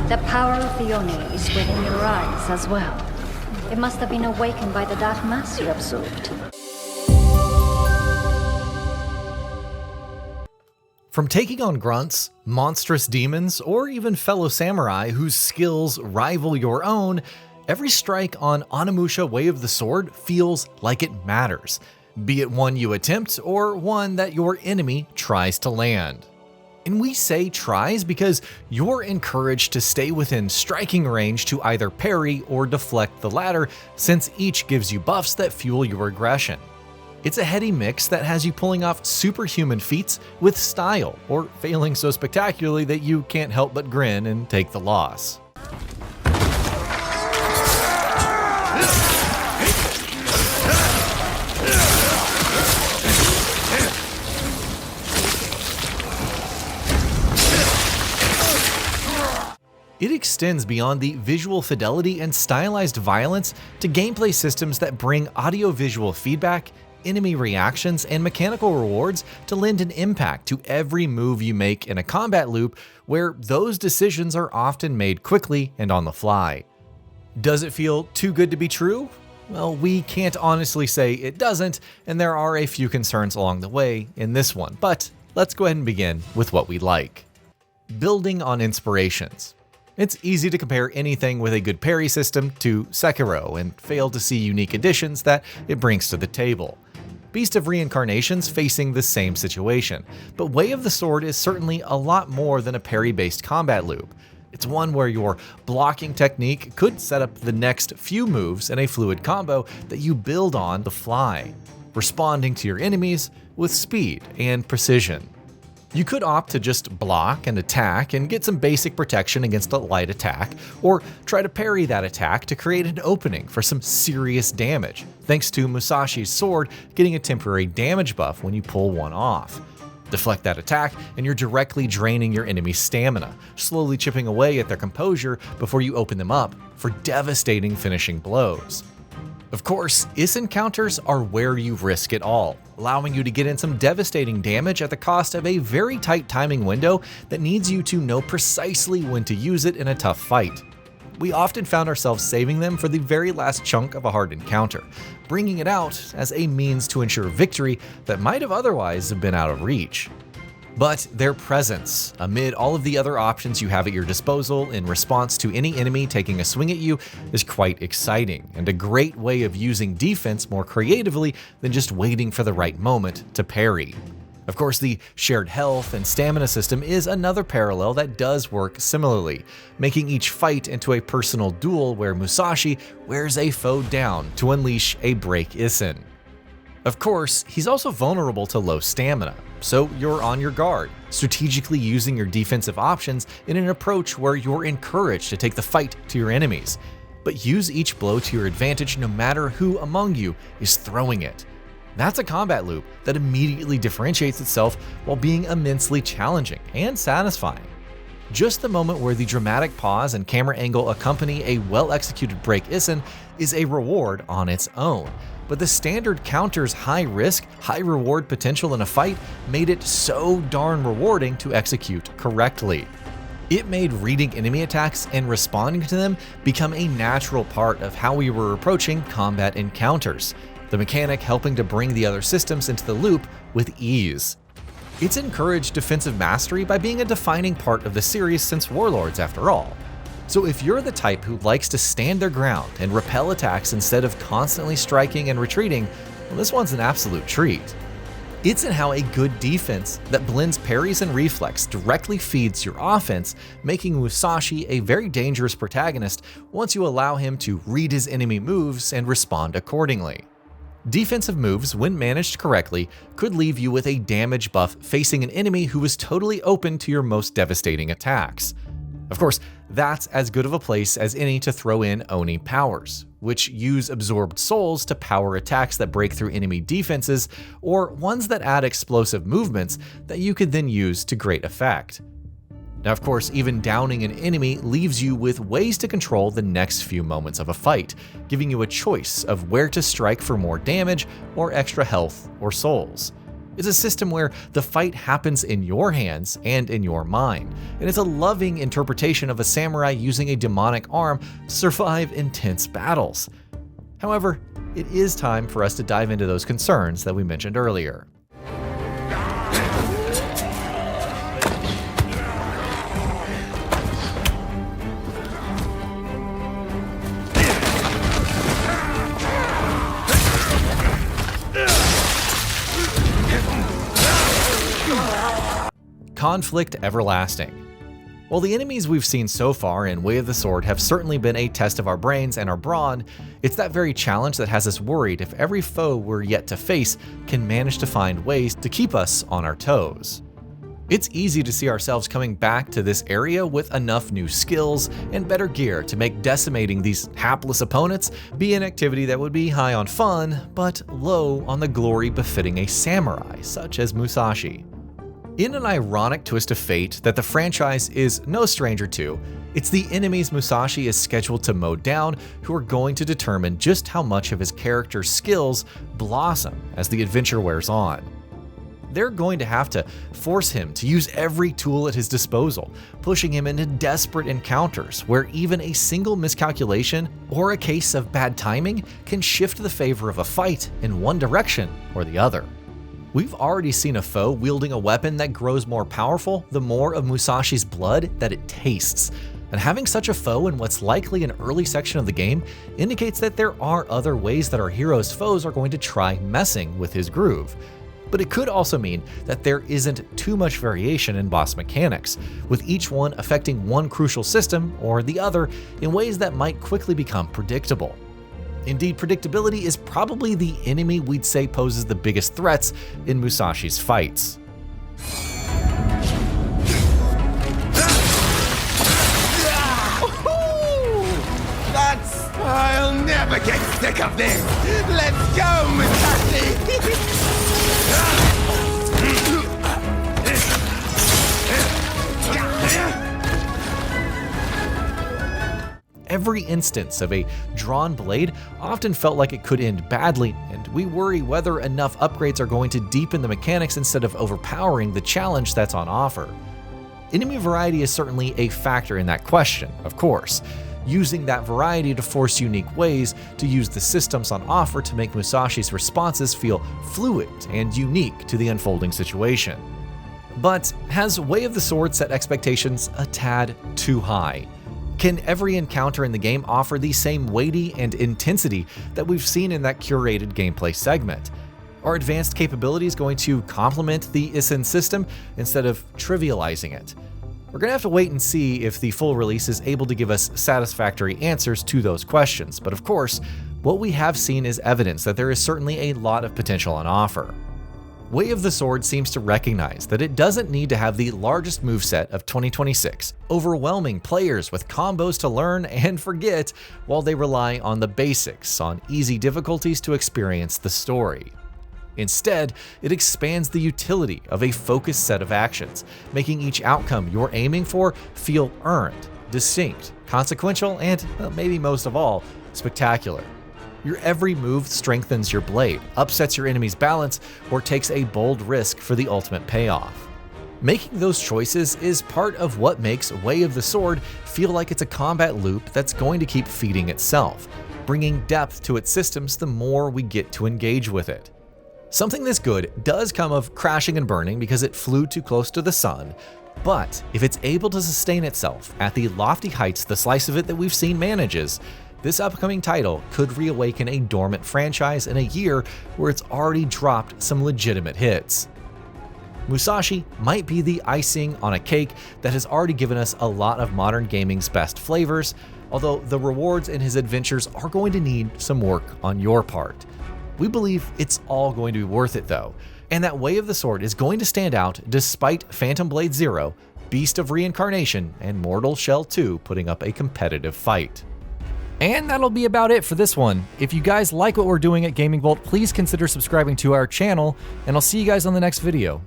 The power of the Oni is within your eyes as well. It must have been awakened by the dark mass you absorbed. From taking on grunts, monstrous demons, or even fellow samurai whose skills rival your own, every strike on Onimusha Way of the Sword feels like it matters, be it one you attempt or one that your enemy tries to land. And we say tries because you're encouraged to stay within striking range to either parry or deflect the latter, since each gives you buffs that fuel your aggression. It's a heady mix that has you pulling off superhuman feats with style, or failing so spectacularly that you can't help but grin and take the loss. It extends beyond the visual fidelity and stylized violence to gameplay systems that bring audio-visual feedback, enemy reactions, and mechanical rewards to lend an impact to every move you make in a combat loop where those decisions are often made quickly and on the fly. Does it feel too good to be true? Well, we can't honestly say it doesn't, and there are a few concerns along the way in this one, but let's go ahead and begin with what we like. Building on inspirations. It's easy to compare anything with a good parry system to Sekiro and fail to see unique additions that it brings to the table. Beast of Reincarnation's facing the same situation, but Way of the Sword is certainly a lot more than a parry-based combat loop. It's one where your blocking technique could set up the next few moves in a fluid combo that you build on the fly, responding to your enemies with speed and precision. You could opt to just block and attack and get some basic protection against a light attack, or try to parry that attack to create an opening for some serious damage, thanks to Musashi's sword getting a temporary damage buff when you pull one off. Deflect that attack and you're directly draining your enemy's stamina, slowly chipping away at their composure before you open them up for devastating finishing blows. Of course, Is encounters are where you risk it all, allowing you to get in some devastating damage at the cost of a very tight timing window that needs you to know precisely when to use it in a tough fight. We often found ourselves saving them for the very last chunk of a hard encounter, bringing it out as a means to ensure victory that might have otherwise been out of reach. But their presence, amid all of the other options you have at your disposal in response to any enemy taking a swing at you, is quite exciting and a great way of using defense more creatively than just waiting for the right moment to parry. Of course, the shared health and stamina system is another parallel that does work similarly, making each fight into a personal duel where Musashi wears a foe down to unleash a break Isen. Of course, he's also vulnerable to low stamina, so you're on your guard, strategically using your defensive options in an approach where you're encouraged to take the fight to your enemies, but use each blow to your advantage no matter who among you is throwing it. That's a combat loop that immediately differentiates itself while being immensely challenging and satisfying. Just the moment where the dramatic pause and camera angle accompany a well-executed break Isen is a reward on its own, but the standard counter's high risk, high reward potential in a fight made it so darn rewarding to execute correctly. It made reading enemy attacks and responding to them become a natural part of how we were approaching combat encounters, the mechanic helping to bring the other systems into the loop with ease. It's encouraged defensive mastery by being a defining part of the series since Warlords after all. So if you're the type who likes to stand their ground and repel attacks instead of constantly striking and retreating, well, this one's an absolute treat. It's in how a good defense that blends parries and reflex directly feeds your offense, making Musashi a very dangerous protagonist once you allow him to read his enemy moves and respond accordingly. Defensive moves, when managed correctly, could leave you with a damage buff facing an enemy who is totally open to your most devastating attacks. Of course, that's as good of a place as any to throw in Oni powers, which use absorbed souls to power attacks that break through enemy defenses, or ones that add explosive movements that you could then use to great effect. Now, of course, even downing an enemy leaves you with ways to control the next few moments of a fight, giving you a choice of where to strike for more damage or extra health or souls. It's a system where the fight happens in your hands and in your mind, and it's a loving interpretation of a samurai using a demonic arm to survive intense battles. However, it is time for us to dive into those concerns that we mentioned earlier. Conflict everlasting. While the enemies we've seen so far in Way of the Sword have certainly been a test of our brains and our brawn, it's that very challenge that has us worried if every foe we're yet to face can manage to find ways to keep us on our toes. It's easy to see ourselves coming back to this area with enough new skills and better gear to make decimating these hapless opponents be an activity that would be high on fun, but low on the glory befitting a samurai such as Musashi. In an ironic twist of fate that the franchise is no stranger to, it's the enemies Musashi is scheduled to mow down who are going to determine just how much of his character's skills blossom as the adventure wears on. They're going to have to force him to use every tool at his disposal, pushing him into desperate encounters where even a single miscalculation or a case of bad timing can shift the favor of a fight in one direction or the other. We've already seen a foe wielding a weapon that grows more powerful the more of Musashi's blood that it tastes. And having such a foe in what's likely an early section of the game indicates that there are other ways that our hero's foes are going to try messing with his groove. But it could also mean that there isn't too much variation in boss mechanics, with each one affecting one crucial system or the other in ways that might quickly become predictable. Indeed, predictability is probably the enemy we'd say poses the biggest threats in Musashi's fights. I'll never get sick of this! Let's go, Musashi! Every instance of a drawn blade often felt like it could end badly, and we worry whether enough upgrades are going to deepen the mechanics instead of overpowering the challenge that's on offer. Enemy variety is certainly a factor in that question, of course, using that variety to force unique ways to use the systems on offer to make Musashi's responses feel fluid and unique to the unfolding situation. But has Way of the Sword set expectations a tad too high? Can every encounter in the game offer the same weighty and intensity that we've seen in that curated gameplay segment? Are advanced capabilities going to complement the Isen system instead of trivializing it? We're going to have to wait and see if the full release is able to give us satisfactory answers to those questions, but of course, what we have seen is evidence that there is certainly a lot of potential on offer. Way of the Sword seems to recognize that it doesn't need to have the largest moveset of 2026, overwhelming players with combos to learn and forget while they rely on the basics on easy difficulties to experience the story. Instead, it expands the utility of a focused set of actions, making each outcome you're aiming for feel earned, distinct, consequential, and, maybe most of all, spectacular. Your every move strengthens your blade, upsets your enemy's balance, or takes a bold risk for the ultimate payoff. Making those choices is part of what makes Way of the Sword feel like it's a combat loop that's going to keep feeding itself, bringing depth to its systems the more we get to engage with it. Something this good does come of crashing and burning because it flew too close to the sun, but if it's able to sustain itself at the lofty heights the slice of it that we've seen manages, this upcoming title could reawaken a dormant franchise in a year where it's already dropped some legitimate hits. Musashi might be the icing on a cake that has already given us a lot of modern gaming's best flavors, although the rewards in his adventures are going to need some work on your part. We believe it's all going to be worth it though, and that Way of the Sword is going to stand out despite Phantom Blade Zero, Beast of Reincarnation, and Mortal Shell 2 putting up a competitive fight. And that'll be about it for this one. If you guys like what we're doing at GamingBolt, please consider subscribing to our channel, and I'll see you guys on the next video.